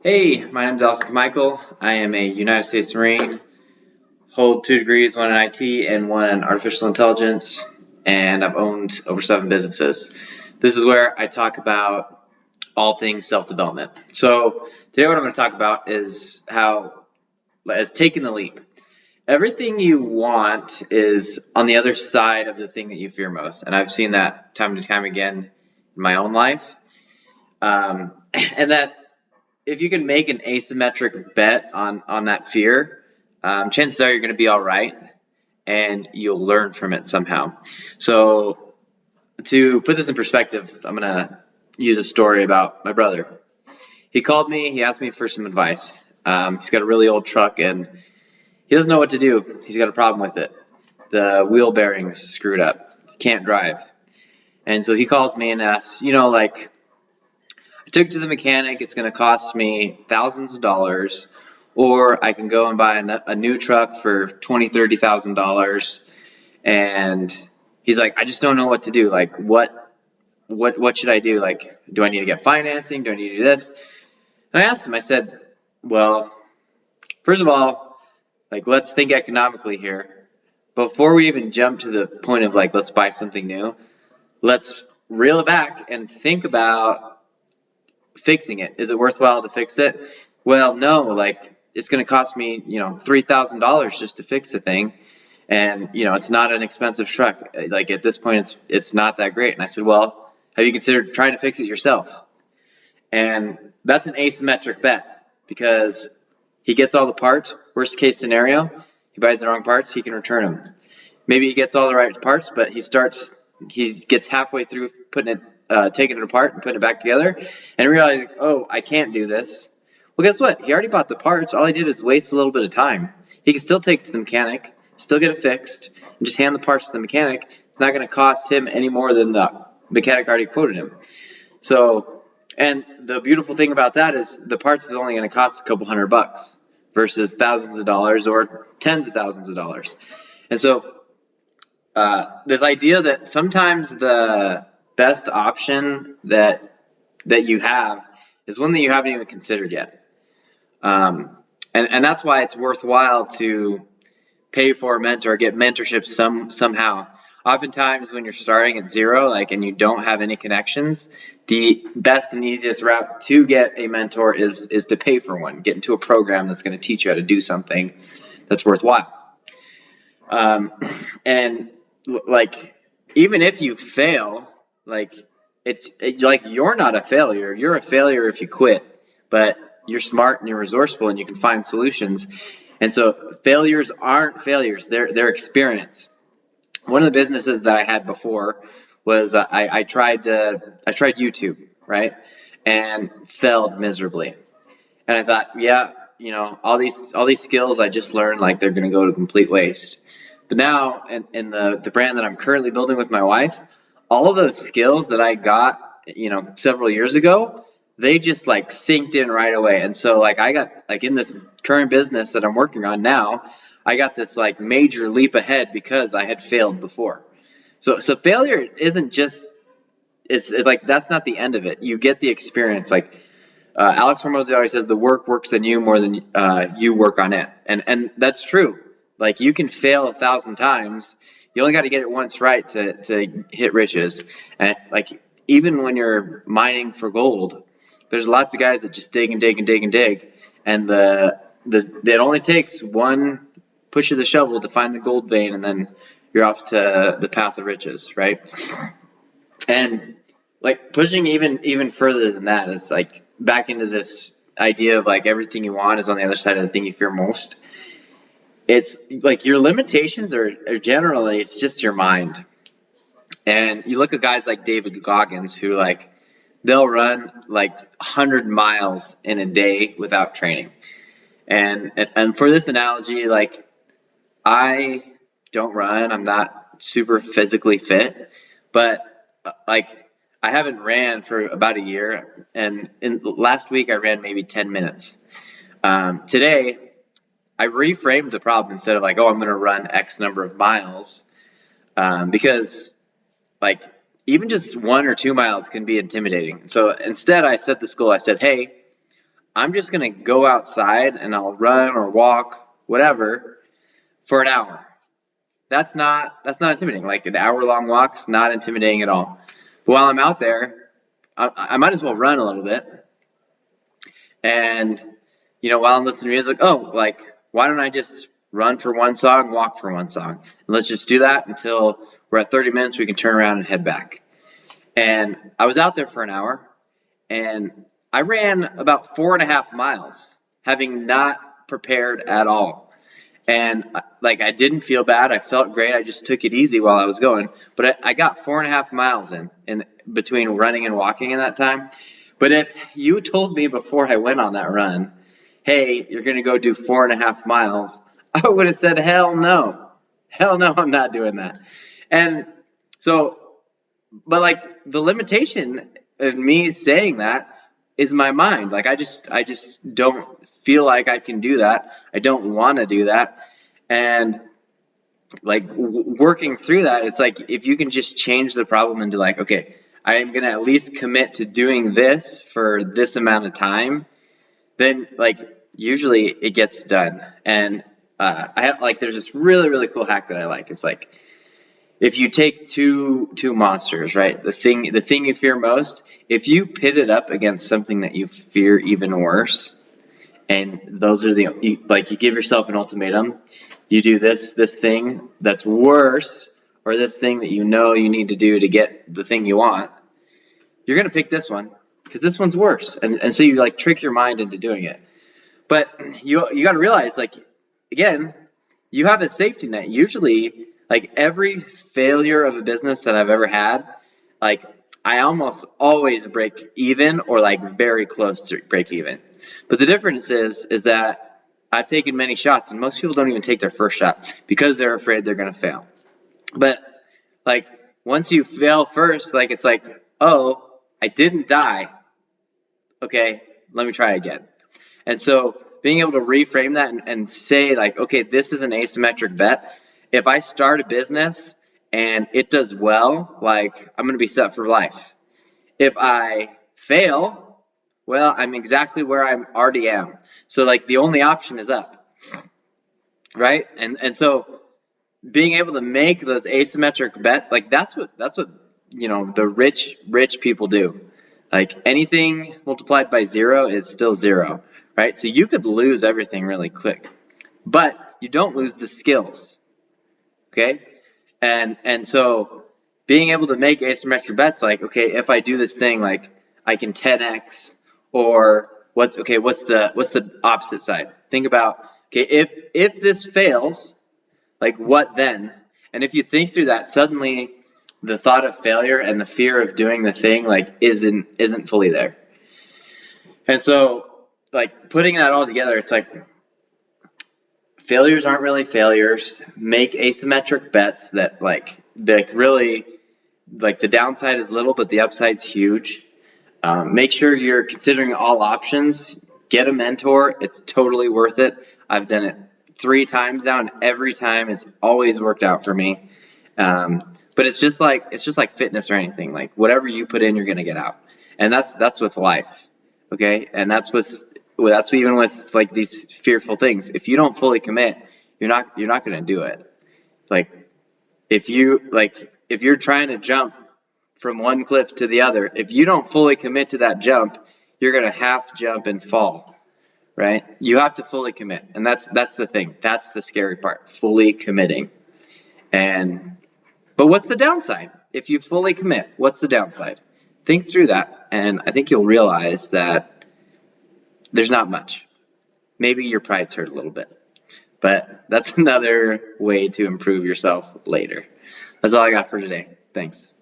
Hey, my name is Oscar Michael. I am a United States Marine, hold 2 degrees, one in IT and one in artificial intelligence, and I've owned over 7 businesses. This is where I talk about all things self-development. So today what I'm going to talk about is as taking the leap. Everything you want is on the other side of the thing that you fear most. And I've seen that time and time again in my own life. And that if you can make an asymmetric bet on that fear, chances are you're going to be all right, and you'll learn from it somehow. So to put this in perspective, I'm going to use a story about my brother. He called me. He asked me for some advice. He's got a really old truck, and he doesn't know what to do. He's got a problem with it. The wheel bearing's screwed up. He can't drive. And so he calls me and asks, I took it to the mechanic. It's going to cost me thousands of dollars, or I can go and buy a new truck for $20,000, $30,000. And he's like, I just don't know what to do. Like, what should I do? Like, do I need to get financing? Do I need to do this? And I asked him. I said, well, first of all, like, let's think economically here. Before we even jump to the point of like, let's buy something new, let's reel it back and think about fixing it. Is it worthwhile to fix it? Well, no, like it's going to cost me, $3,000 just to fix the thing. And, it's not an expensive truck. Like at this point, it's not that great. And I said, well, have you considered trying to fix it yourself? And that's an asymmetric bet because he gets all the parts. Worst case scenario, he buys the wrong parts, he can return them. Maybe he gets all the right parts, but he gets halfway through taking it apart and putting it back together, and realizes, oh, I can't do this. Well, guess what? He already bought the parts. All he did is waste a little bit of time. He can still take it to the mechanic, still get it fixed, and just hand the parts to the mechanic. It's not going to cost him any more than the mechanic already quoted him. So, and the beautiful thing about that is the parts is only going to cost a couple $100 versus thousands of dollars or tens of thousands of dollars. And so this idea that sometimes the best option that you have is one that you haven't even considered yet, and that's why it's worthwhile to pay for a mentor, get mentorship somehow. Oftentimes, when you're starting at zero, and you don't have any connections, the best and easiest route to get a mentor is to pay for one. Get into a program that's going to teach you how to do something that's worthwhile. And even if you fail, it's like you're not a failure. You're a failure if you quit, but you're smart and you're resourceful and you can find solutions. And so failures aren't failures. They're experience. One of the businesses that I had before was I tried YouTube, right? And failed miserably. And I thought, yeah, all these skills I just learned, they're going to go to complete waste. But now, in the brand that I'm currently building with my wife, all of those skills that I got, several years ago, they just synced in right away. And so I got in this current business that I'm working on now, I got this major leap ahead because I had failed before. So failure isn't just it's that's not the end of it. You get the experience. Alex Hormozy always says, the work works on you more than you work on it, and that's true. You can fail 1,000 times. You only got to get it once right to hit riches. And even when you're mining for gold, there's lots of guys that just dig and dig and dig and dig, and it only takes one push of the shovel to find the gold vein, and then you're off to the path of riches, right? And pushing even further than that is back into this idea of everything you want is on the other side of the thing you fear most. It's your limitations are generally, it's just your mind. And you look at guys like David Goggins who they'll run 100 miles in a day without training. And for this analogy, I don't run. I'm not super physically fit, but I haven't ran for about a year. And last week I ran maybe 10 minutes. Today I reframed the problem instead of I'm going to run X number of miles, because even just 1 or 2 miles can be intimidating. So instead I set this goal. I said, hey, I'm just going to go outside and I'll run or walk, whatever, for an hour. That's not intimidating. Like an hour-long walk's not intimidating at all. But while I'm out there, I might as well run a little bit. And, while I'm listening to music, why don't I just run for one song, walk for one song? And let's just do that until we're at 30 minutes, we can turn around and head back. And I was out there for an hour, and I ran about 4.5 miles, having not prepared at all. And I didn't feel bad. I felt great. I just took it easy while I was going. But I got 4.5 miles in between running and walking in that time. But if you told me before I went on that run, hey, you're going to go do 4.5 miles, I would have said, hell no. Hell no, I'm not doing that. And so, but the limitation of me saying that is my mind. I just don't feel like I can do that. I don't want to do that. And working through that, it's like if you can just change the problem into okay, I am going to at least commit to doing this for this amount of time, then usually it gets done. And I have there's this really, really cool hack that I like. It's if you take two monsters, right? The thing you fear most, if you pit it up against something that you fear even worse, and those are you give yourself an ultimatum, you do this thing that's worse, or this thing that you need to do to get the thing you want, you're gonna pick this one because this one's worse, and so you trick your mind into doing it. But you got to realize, again, you have a safety net. Usually, every failure of a business that I've ever had, I almost always break even or very close to break even. But the difference is that I've taken many shots, and most people don't even take their first shot because they're afraid they're going to fail. But once you fail first, it's oh, I didn't die. Okay, let me try again. And so being able to reframe that and say okay, this is an asymmetric bet. If I start a business and it does well, I'm going to be set for life. If I fail, well, I'm exactly where I already am. So the only option is up, right? And so being able to make those asymmetric bets, that's what the rich people do. Anything multiplied by 0 is still 0, right? So you could lose everything really quick, but you don't lose the skills, okay? And so being able to make asymmetric bets, okay, if I do this thing, I can 10x, or what's the opposite side? Think about, okay, if this fails, what then? And if you think through that, suddenly the thought of failure and the fear of doing the thing isn't fully there. And so putting that all together, it's failures aren't really failures. Make asymmetric bets that really the downside is little but the upside's huge. Make sure you're considering all options. Get a mentor. It's totally worth it. I've done it 3 times now, and every time it's always worked out for me. But it's just like fitness or anything. Whatever you put in, you're gonna get out, and that's with life, okay? And that's even with these fearful things. If you don't fully commit, you're not gonna do it. If you're trying to jump from one cliff to the other, if you don't fully commit to that jump, you're gonna half jump and fall, right? You have to fully commit, and that's the thing. That's the scary part, fully committing. But what's the downside? If you fully commit, what's the downside? Think through that, and I think you'll realize that there's not much. Maybe your pride's hurt a little bit, but that's another way to improve yourself later. That's all I got for today. Thanks.